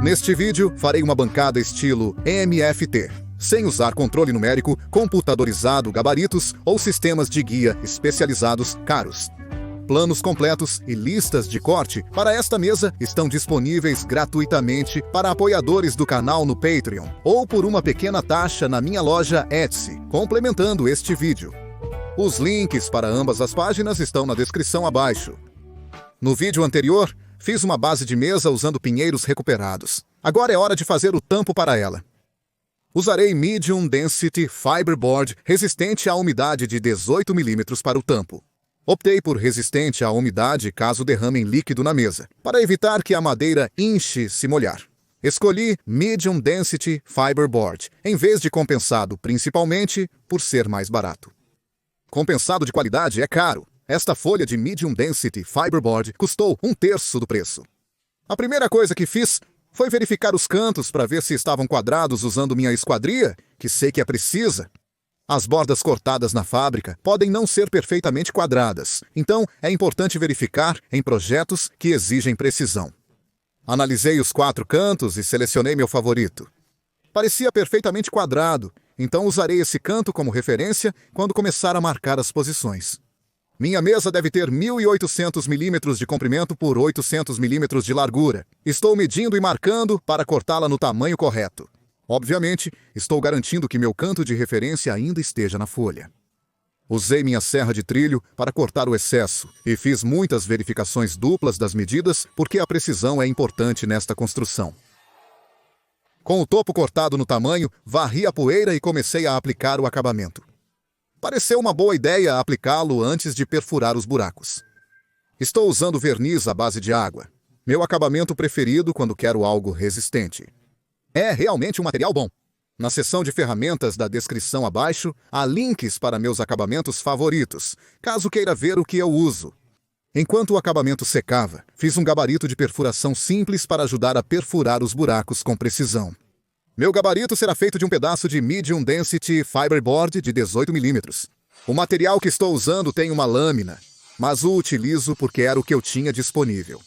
Neste vídeo, farei uma bancada estilo MFT, sem usar controle numérico, computadorizado, gabaritos ou sistemas de guia especializados caros. Planos completos e listas de corte para esta mesa estão disponíveis gratuitamente para apoiadores do canal no Patreon ou por uma pequena taxa na minha loja Etsy, complementando este vídeo. Os links para ambas as páginas estão na descrição abaixo. No vídeo anterior, fiz uma base de mesa usando pinheiros recuperados. Agora é hora de fazer o tampo para ela. Usarei Medium Density Fiberboard resistente à umidade de 18 mm para o tampo. Optei por resistente à umidade caso derramem líquido na mesa, para evitar que a madeira inche se molhar. Escolhi Medium Density Fiberboard, em vez de compensado, principalmente por ser mais barato. Compensado de qualidade é caro. Esta folha de Medium Density Fiberboard custou 1/3 do preço. A primeira coisa que fiz foi verificar os cantos para ver se estavam quadrados usando minha esquadria, que sei que é precisa. As bordas cortadas na fábrica podem não ser perfeitamente quadradas, então é importante verificar em projetos que exigem precisão. Analisei os 4 cantos e selecionei meu favorito. Parecia perfeitamente quadrado, então usarei esse canto como referência quando começar a marcar as posições. Minha mesa deve ter 1.800 mm de comprimento por 800 mm de largura. Estou medindo e marcando para cortá-la no tamanho correto. Obviamente, estou garantindo que meu canto de referência ainda esteja na folha. Usei minha serra de trilho para cortar o excesso e fiz muitas verificações duplas das medidas porque a precisão é importante nesta construção. Com o topo cortado no tamanho, varri a poeira e comecei a aplicar o acabamento. Pareceu uma boa ideia aplicá-lo antes de perfurar os buracos. Estou usando verniz à base de água, meu acabamento preferido quando quero algo resistente. É realmente um material bom. Na seção de ferramentas da descrição abaixo, há links para meus acabamentos favoritos, caso queira ver o que eu uso. Enquanto o acabamento secava, fiz um gabarito de perfuração simples para ajudar a perfurar os buracos com precisão. Meu gabarito será feito de um pedaço de Medium Density Fiberboard de 18 mm. O material que estou usando tem uma lâmina, mas o utilizo porque era o que eu tinha disponível.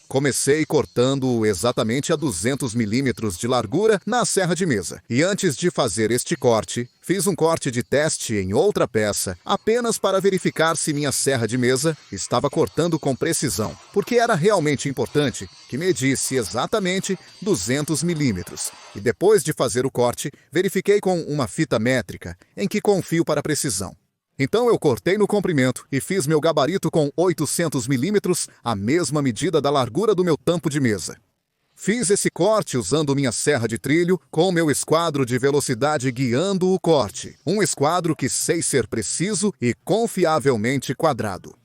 Comecei cortando-o exatamente a 200 mm de largura na serra de mesa. E antes de fazer este corte, fiz um corte de teste em outra peça, apenas para verificar se minha serra de mesa estava cortando com precisão, porque era realmente importante que medisse exatamente 200 mm. E depois de fazer o corte, verifiquei com uma fita métrica, em que confio para precisão. Então eu cortei no comprimento e fiz meu gabarito com 800 mm, a mesma medida da largura do meu tampo de mesa. Fiz esse corte usando minha serra de trilho com meu esquadro de velocidade guiando o corte. Um esquadro que sei ser preciso e confiavelmente quadrado.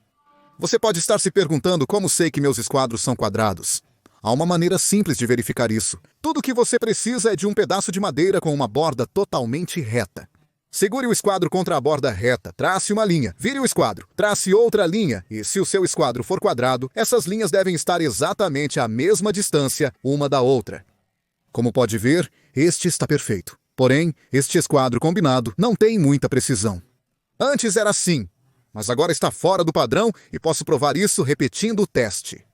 Você pode estar se perguntando como sei que meus esquadros são quadrados. Há uma maneira simples de verificar isso. Tudo o que você precisa é de um pedaço de madeira com uma borda totalmente reta. Segure o esquadro contra a borda reta, trace uma linha, vire o esquadro, trace outra linha e, se o seu esquadro for quadrado, essas linhas devem estar exatamente à mesma distância uma da outra. Como pode ver, este está perfeito. Porém, este esquadro combinado não tem muita precisão. Antes era assim, mas agora está fora do padrão e posso provar isso repetindo o teste.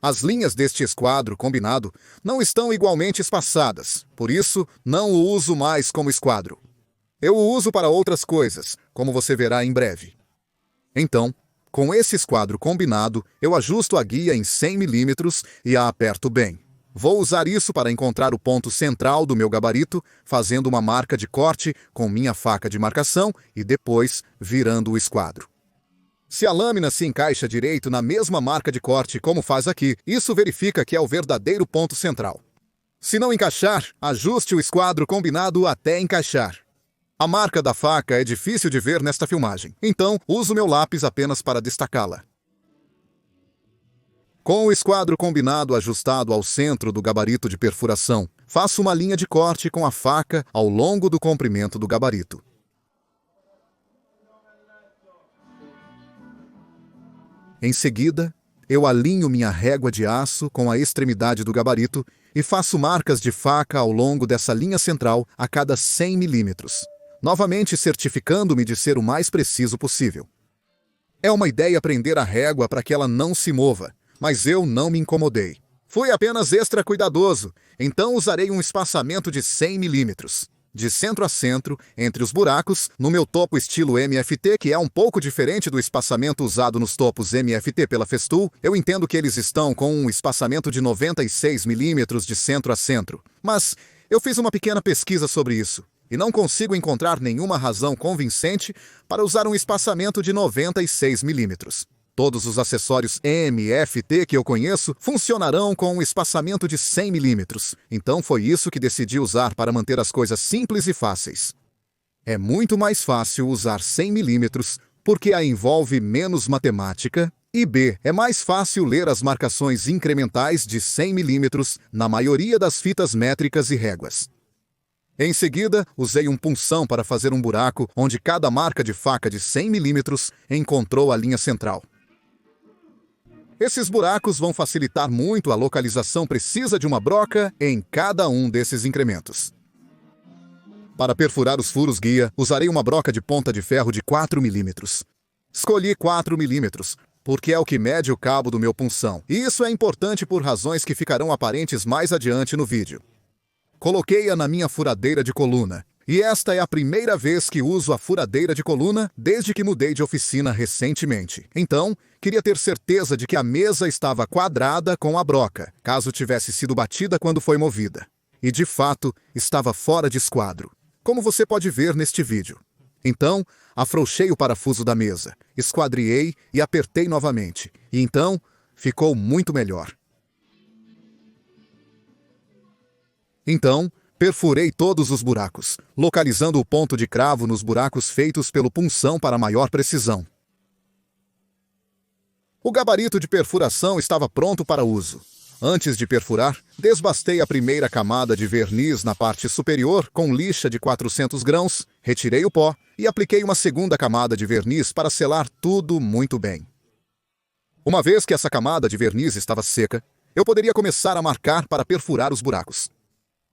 As linhas deste esquadro combinado não estão igualmente espaçadas, por isso não o uso mais como esquadro. Eu o uso para outras coisas, como você verá em breve. Então, com esse esquadro combinado, eu ajusto a guia em 100 mm e a aperto bem. Vou usar isso para encontrar o ponto central do meu gabarito, fazendo uma marca de corte com minha faca de marcação e depois virando o esquadro. Se a lâmina se encaixa direito na mesma marca de corte como faz aqui, isso verifica que é o verdadeiro ponto central. Se não encaixar, ajuste o esquadro combinado até encaixar. A marca da faca é difícil de ver nesta filmagem, então uso meu lápis apenas para destacá-la. Com o esquadro combinado ajustado ao centro do gabarito de perfuração, faço uma linha de corte com a faca ao longo do comprimento do gabarito. Em seguida, eu alinho minha régua de aço com a extremidade do gabarito e faço marcas de faca ao longo dessa linha central a cada 100 mm. Novamente certificando-me de ser o mais preciso possível. É uma ideia prender a régua para que ela não se mova, mas eu não me incomodei. Fui apenas extra cuidadoso, então usarei um espaçamento de 100 milímetros. De centro a centro, entre os buracos, no meu topo estilo MFT, que é um pouco diferente do espaçamento usado nos topos MFT pela Festool, eu entendo que eles estão com um espaçamento de 96 milímetros de centro a centro. Mas eu fiz uma pequena pesquisa sobre isso, e não consigo encontrar nenhuma razão convincente para usar um espaçamento de 96 milímetros. Todos os acessórios MFT que eu conheço funcionarão com um espaçamento de 100 milímetros. Então foi isso que decidi usar para manter as coisas simples e fáceis. É muito mais fácil usar 100 milímetros porque a envolve menos matemática e B, é mais fácil ler as marcações incrementais de 100 milímetros na maioria das fitas métricas e réguas. Em seguida, usei um punção para fazer um buraco onde cada marca de faca de 100 milímetros encontrou a linha central. Esses buracos vão facilitar muito a localização precisa de uma broca em cada um desses incrementos. Para perfurar os furos guia, usarei uma broca de ponta de ferro de 4 milímetros. Escolhi 4 milímetros, porque é o que mede o cabo do meu punção, e isso é importante por razões que ficarão aparentes mais adiante no vídeo. Coloquei-a na minha furadeira de coluna, e esta é a primeira vez que uso a furadeira de coluna desde que mudei de oficina recentemente. Então, queria ter certeza de que a mesa estava quadrada com a broca, caso tivesse sido batida quando foi movida. E, de fato, estava fora de esquadro, como você pode ver neste vídeo. Então, afrouxei o parafuso da mesa, esquadriei e apertei novamente, e então ficou muito melhor. Então, perfurei todos os buracos, localizando o ponto de cravo nos buracos feitos pelo punção para maior precisão. O gabarito de perfuração estava pronto para uso. Antes de perfurar, desbastei a primeira camada de verniz na parte superior com lixa de 400 grãos, retirei o pó e apliquei uma segunda camada de verniz para selar tudo muito bem. Uma vez que essa camada de verniz estava seca, eu poderia começar a marcar para perfurar os buracos.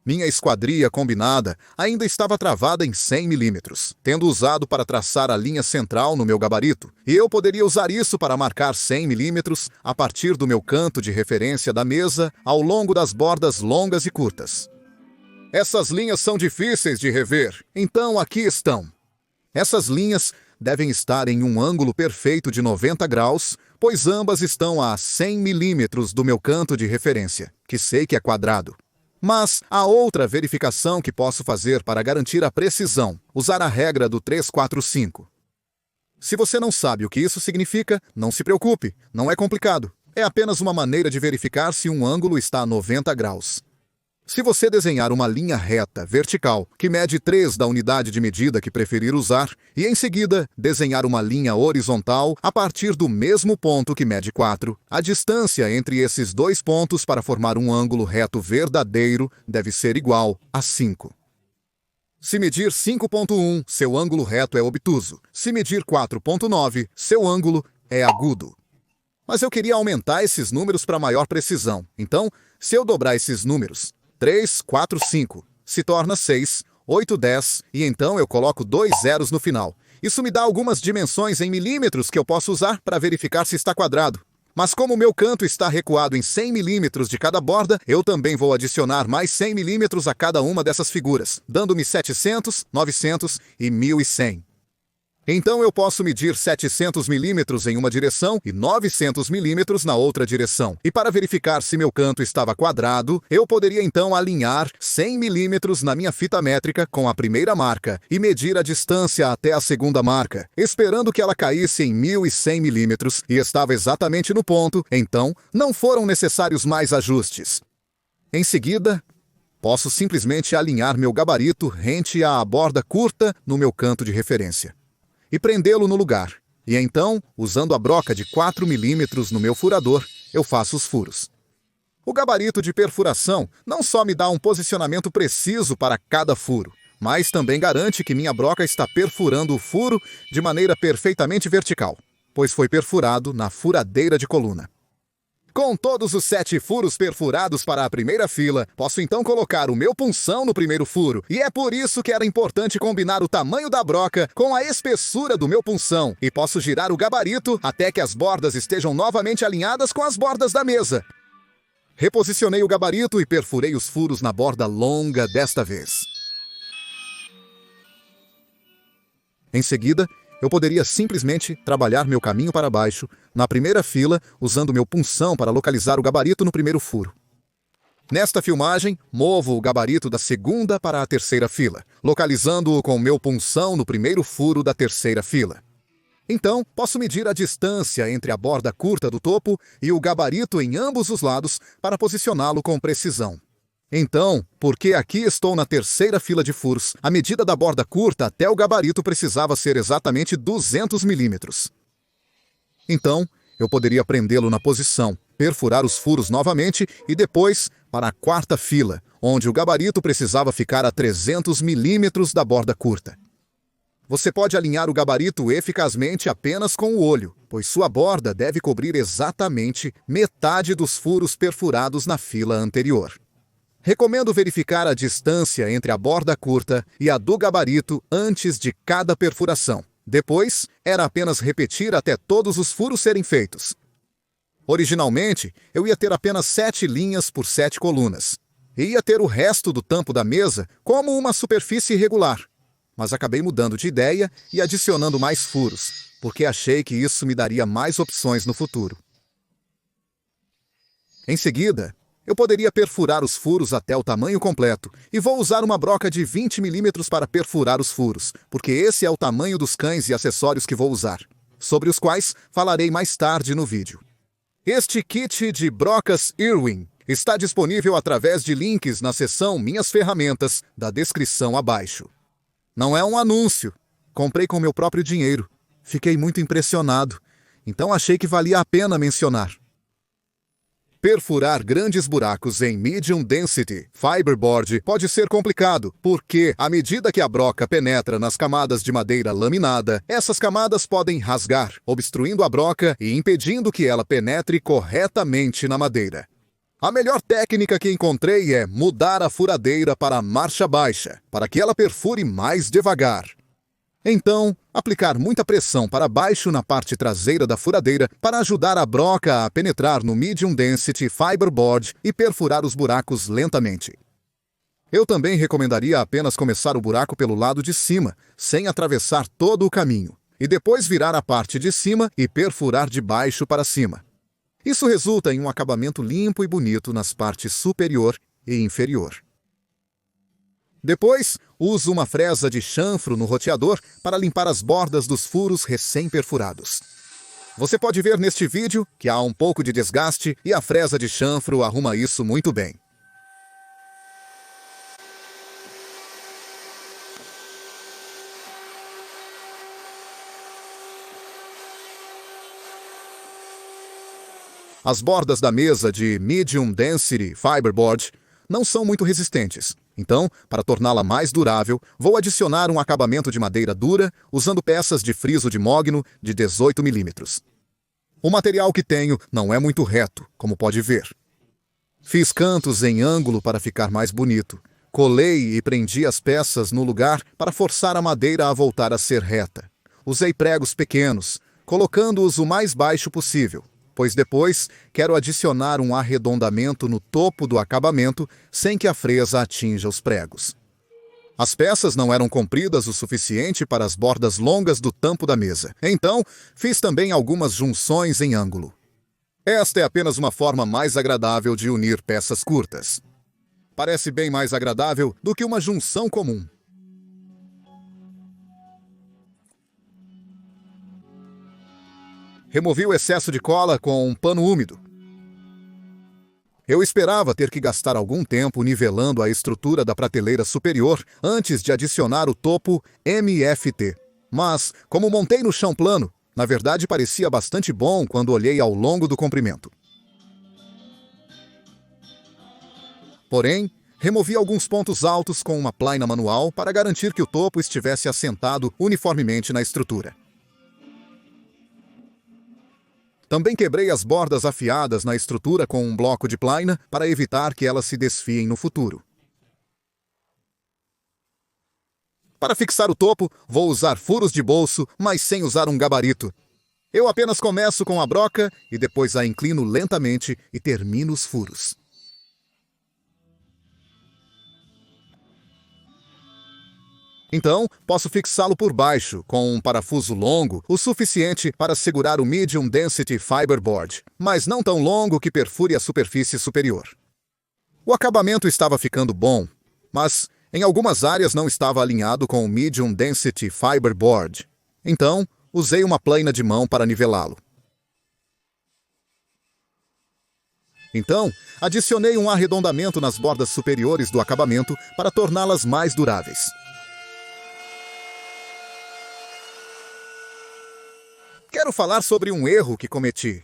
Minha esquadria combinada ainda estava travada em 100 milímetros, tendo usado para traçar a linha central no meu gabarito, e eu poderia usar isso para marcar 100 milímetros a partir do meu canto de referência da mesa ao longo das bordas longas e curtas. Essas linhas são difíceis de rever, então aqui estão. Essas linhas devem estar em um ângulo perfeito de 90 graus, pois ambas estão a 100 milímetros do meu canto de referência, que sei que é quadrado. Mas há outra verificação que posso fazer para garantir a precisão, usar a regra do 3-4-5. Se você não sabe o que isso significa, não se preocupe, não é complicado. É apenas uma maneira de verificar se um ângulo está a 90 graus. Se você desenhar uma linha reta, vertical, que mede 3 da unidade de medida que preferir usar, e em seguida desenhar uma linha horizontal a partir do mesmo ponto que mede 4, a distância entre esses dois pontos para formar um ângulo reto verdadeiro deve ser igual a 5. Se medir 5.1, seu ângulo reto é obtuso. Se medir 4.9, seu ângulo é agudo. Mas eu queria aumentar esses números para maior precisão. Então, se eu dobrar esses números, 3, 4, 5, se torna 6, 8, 10, e então eu coloco 2 zeros no final. Isso me dá algumas dimensões em milímetros que eu posso usar para verificar se está quadrado. Mas como o meu canto está recuado em 100 milímetros de cada borda, eu também vou adicionar mais 100 milímetros a cada uma dessas figuras, dando-me 700, 900 e 1100. Então eu posso medir 700 milímetros em uma direção e 900 milímetros na outra direção. E para verificar se meu canto estava quadrado, eu poderia então alinhar 100 milímetros na minha fita métrica com a primeira marca e medir a distância até a segunda marca, esperando que ela caísse em 1100 milímetros e estava exatamente no ponto, então não foram necessários mais ajustes. Em seguida, posso simplesmente alinhar meu gabarito rente à borda curta no meu canto de referência e prendê-lo no lugar. E então, usando a broca de 4 milímetros no meu furador, eu faço os furos. O gabarito de perfuração não só me dá um posicionamento preciso para cada furo, mas também garante que minha broca está perfurando o furo de maneira perfeitamente vertical, pois foi perfurado na furadeira de coluna. Com todos os 7 furos perfurados para a primeira fila, posso então colocar o meu punção no primeiro furo, e é por isso que era importante combinar o tamanho da broca com a espessura do meu punção, e posso girar o gabarito até que as bordas estejam novamente alinhadas com as bordas da mesa. Reposicionei o gabarito e perfurei os furos na borda longa desta vez. Em seguida, eu poderia simplesmente trabalhar meu caminho para baixo, na primeira fila, usando meu punção para localizar o gabarito no primeiro furo. Nesta filmagem, movo o gabarito da segunda para a terceira fila, localizando-o com meu punção no primeiro furo da terceira fila. Então, posso medir a distância entre a borda curta do topo e o gabarito em ambos os lados para posicioná-lo com precisão. Então, porque aqui estou na terceira fila de furos, a medida da borda curta até o gabarito precisava ser exatamente 200 milímetros. Então, eu poderia prendê-lo na posição, perfurar os furos novamente e depois para a quarta fila, onde o gabarito precisava ficar a 300 milímetros da borda curta. Você pode alinhar o gabarito eficazmente apenas com o olho, pois sua borda deve cobrir exatamente metade dos furos perfurados na fila anterior. Recomendo verificar a distância entre a borda curta e a do gabarito antes de cada perfuração. Depois, era apenas repetir até todos os furos serem feitos. Originalmente, eu ia ter apenas 7 linhas por 7 colunas. E ia ter o resto do tampo da mesa como uma superfície irregular. Mas acabei mudando de ideia e adicionando mais furos, porque achei que isso me daria mais opções no futuro. Em seguida, eu poderia perfurar os furos até o tamanho completo, e vou usar uma broca de 20 milímetros para perfurar os furos, porque esse é o tamanho dos cães e acessórios que vou usar, sobre os quais falarei mais tarde no vídeo. Este kit de brocas Irwin está disponível através de links na seção Minhas Ferramentas da descrição abaixo. Não é um anúncio. Comprei com meu próprio dinheiro. Fiquei muito impressionado, então achei que valia a pena mencionar. Perfurar grandes buracos em Medium Density Fiberboard pode ser complicado, porque, à medida que a broca penetra nas camadas de madeira laminada, essas camadas podem rasgar, obstruindo a broca e impedindo que ela penetre corretamente na madeira. A melhor técnica que encontrei é mudar a furadeira para a marcha baixa, para que ela perfure mais devagar. Então, aplicar muita pressão para baixo na parte traseira da furadeira para ajudar a broca a penetrar no Medium Density Fiberboard e perfurar os buracos lentamente. Eu também recomendaria apenas começar o buraco pelo lado de cima, sem atravessar todo o caminho, e depois virar a parte de cima e perfurar de baixo para cima. Isso resulta em um acabamento limpo e bonito nas partes superior e inferior. Depois, uso uma fresa de chanfro no roteador para limpar as bordas dos furos recém-perfurados. Você pode ver neste vídeo que há um pouco de desgaste e a fresa de chanfro arruma isso muito bem. As bordas da mesa de Medium Density Fiberboard não são muito resistentes. Então, para torná-la mais durável, vou adicionar um acabamento de madeira dura usando peças de friso de mogno de 18 milímetros. O material que tenho não é muito reto, como pode ver. Fiz cantos em ângulo para ficar mais bonito. Colei e prendi as peças no lugar para forçar a madeira a voltar a ser reta. Usei pregos pequenos, colocando-os o mais baixo possível, pois depois quero adicionar um arredondamento no topo do acabamento sem que a fresa atinja os pregos. As peças não eram compridas o suficiente para as bordas longas do tampo da mesa, então fiz também algumas junções em ângulo. Esta é apenas uma forma mais agradável de unir peças curtas. Parece bem mais agradável do que uma junção comum. Removi o excesso de cola com um pano úmido. Eu esperava ter que gastar algum tempo nivelando a estrutura da prateleira superior antes de adicionar o topo MFT. Mas, como montei no chão plano, na verdade parecia bastante bom quando olhei ao longo do comprimento. Porém, removi alguns pontos altos com uma plaina manual para garantir que o topo estivesse assentado uniformemente na estrutura. Também quebrei as bordas afiadas na estrutura com um bloco de plaina para evitar que elas se desfiem no futuro. Para fixar o topo, vou usar furos de bolso, mas sem usar um gabarito. Eu apenas começo com a broca e depois a inclino lentamente e termino os furos. Então, posso fixá-lo por baixo, com um parafuso longo, o suficiente para segurar o Medium Density Fiberboard, mas não tão longo que perfure a superfície superior. O acabamento estava ficando bom, mas em algumas áreas não estava alinhado com o Medium Density Fiberboard. Então, usei uma plaina de mão para nivelá-lo. Então, adicionei um arredondamento nas bordas superiores do acabamento para torná-las mais duráveis. Quero falar sobre um erro que cometi.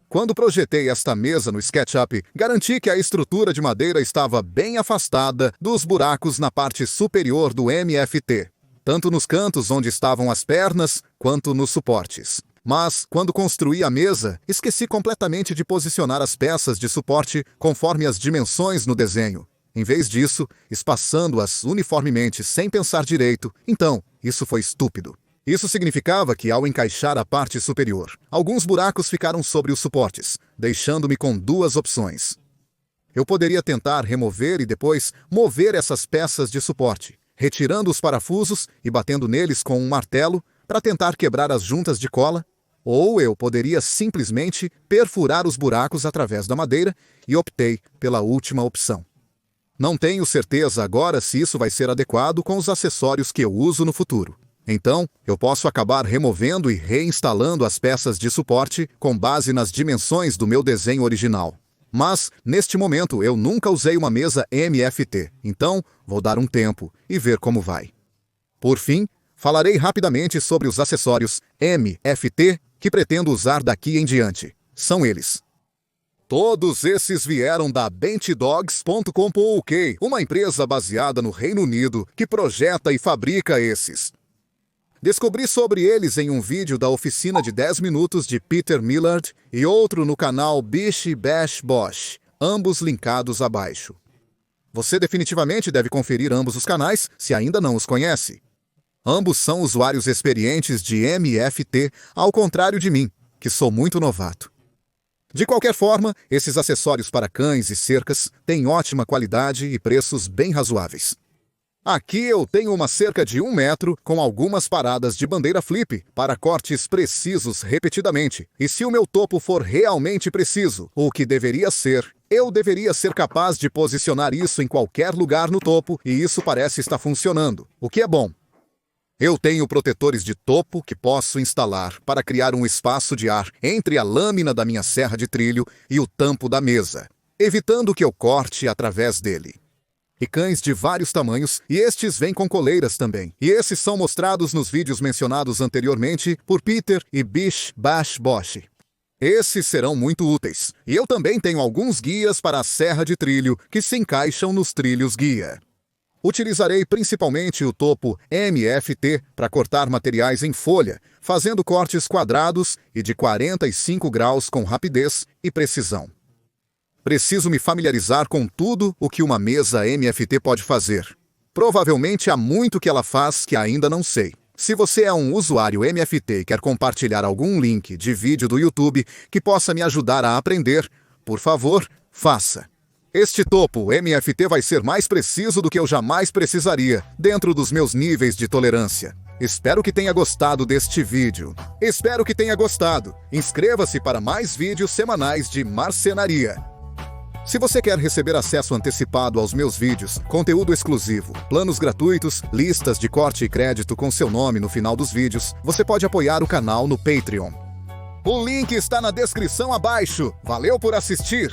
Quando projetei esta mesa no SketchUp, garanti que a estrutura de madeira estava bem afastada dos buracos na parte superior do MFT, tanto nos cantos onde estavam as pernas, quanto nos suportes. Mas, quando construí a mesa, esqueci completamente de posicionar as peças de suporte conforme as dimensões no desenho. Em vez disso, espaçando-as uniformemente sem pensar direito. Então, isso foi estúpido. Isso significava que, ao encaixar a parte superior, alguns buracos ficaram sobre os suportes, deixando-me com duas opções. Eu poderia tentar remover e depois mover essas peças de suporte, retirando os parafusos e batendo neles com um martelo para tentar quebrar as juntas de cola, ou eu poderia simplesmente perfurar os buracos através da madeira e optei pela última opção. Não tenho certeza agora se isso vai ser adequado com os acessórios que eu uso no futuro. Então, eu posso acabar removendo e reinstalando as peças de suporte com base nas dimensões do meu desenho original. Mas, neste momento, eu nunca usei uma mesa MFT, então vou dar um tempo e ver como vai. Por fim, falarei rapidamente sobre os acessórios MFT que pretendo usar daqui em diante. São eles. Todos esses vieram da BenchDogs.com.uk, uma empresa baseada no Reino Unido que projeta e fabrica esses. Descobri sobre eles em um vídeo da oficina de 10 minutos de Peter Millard e outro no canal Bish Bash Bosh, ambos linkados abaixo. Você definitivamente deve conferir ambos os canais se ainda não os conhece. Ambos são usuários experientes de MFT, ao contrário de mim, que sou muito novato. De qualquer forma, esses acessórios para cães e cercas têm ótima qualidade e preços bem razoáveis. Aqui eu tenho uma cerca de 1 metro com algumas paradas de bandeira flip para cortes precisos repetidamente. E se o meu topo for realmente preciso, o que deveria ser, eu deveria ser capaz de posicionar isso em qualquer lugar no topo e isso parece estar funcionando, o que é bom. Eu tenho protetores de topo que posso instalar para criar um espaço de ar entre a lâmina da minha serra de trilho e o tampo da mesa, evitando que eu corte através dele. E cães de vários tamanhos, e estes vêm com coleiras também. E esses são mostrados nos vídeos mencionados anteriormente por Peter e Bish Bash Bosh. Esses serão muito úteis. E eu também tenho alguns guias para a serra de trilho que se encaixam nos trilhos guia. Utilizarei principalmente o topo MFT para cortar materiais em folha, fazendo cortes quadrados e de 45 graus com rapidez e precisão. Preciso me familiarizar com tudo o que uma mesa MFT pode fazer. Provavelmente há muito que ela faz que ainda não sei. Se você é um usuário MFT e quer compartilhar algum link de vídeo do YouTube que possa me ajudar a aprender, por favor, faça. Este topo MFT vai ser mais preciso do que eu jamais precisaria, dentro dos meus níveis de tolerância. Espero que tenha gostado deste vídeo. Espero que tenha gostado. Inscreva-se para mais vídeos semanais de marcenaria. Se você quer receber acesso antecipado aos meus vídeos, conteúdo exclusivo, planos gratuitos, listas de corte e crédito com seu nome no final dos vídeos, você pode apoiar o canal no Patreon. O link está na descrição abaixo. Valeu por assistir!